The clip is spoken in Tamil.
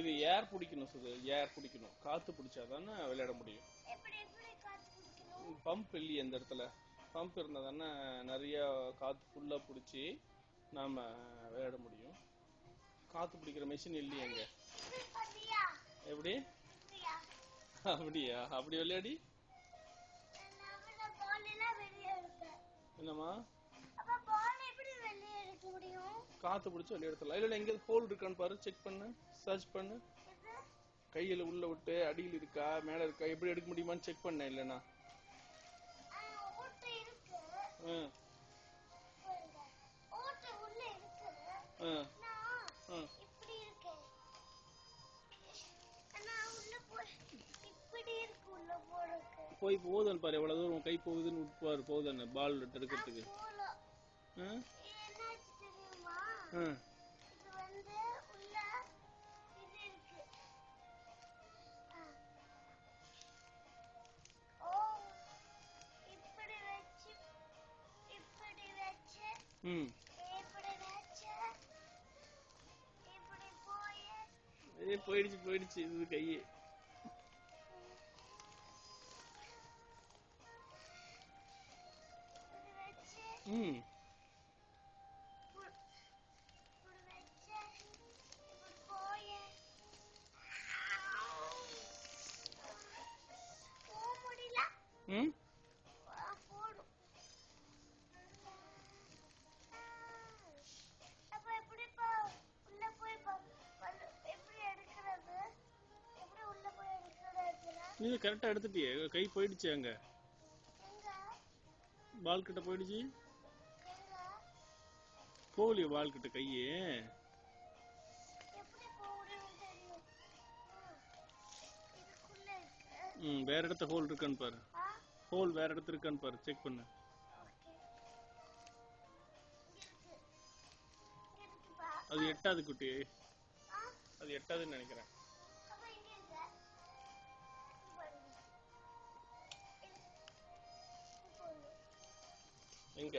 இது ஏர் பிடிக்கணும் சுது, ஏர் பிடிக்கணும். காத்து பிடிச்சாதானே விளையாட முடியும். பம்ப் இல்லையே இந்த இடத்துல. பம்ப் இருந்தா தானே நிறைய காத்து ஃபுல்லா பிடிச்சி நாம விளையாட முடியும். காத்து பிடிக்கிற மிஷின் இல்லையே அங்க. எப்படி? அப்படியா? அப்படி விளையாடி என்னமா காத்து பிடிச்சி வெளியே எடுத்துடலாம். இல்ல எங்க ஹோல் இருக்கான்னு பாரு, செக் பண்ணு, சர்ச் பண்ணு. கையில உள்ள விட்டு அடியில் இருக்கா மேல இருக்கா எப்படி எடுக்க முடியுமான்னு செக் பண்ண. இல்லனா போய் போகுதுன்னு பாரு, எவ்வளவு தூரம் கை போகுதுன்னு பாரு. போகுதானே பால் எடுக்கிறதுக்கு. போயிடுச்சு போயிடுச்சு இது கையே. நீ கரெக்டா எடுத்துட்டியே, கை போயிடுச்சு. அங்க பால் கிட்ட போயிடுச்சு. போகலையே பால் கிட்ட கையே. வேற இடத்த ஹோல் இருக்கான்னு பாரு. ஹோல் வேற இடத்துல இருக்கான்னு பாரு, செக் பண்ணு. அது எட்டாவது குட்டி, அது எட்டாதுன்னு நினைக்கிறேன். எங்க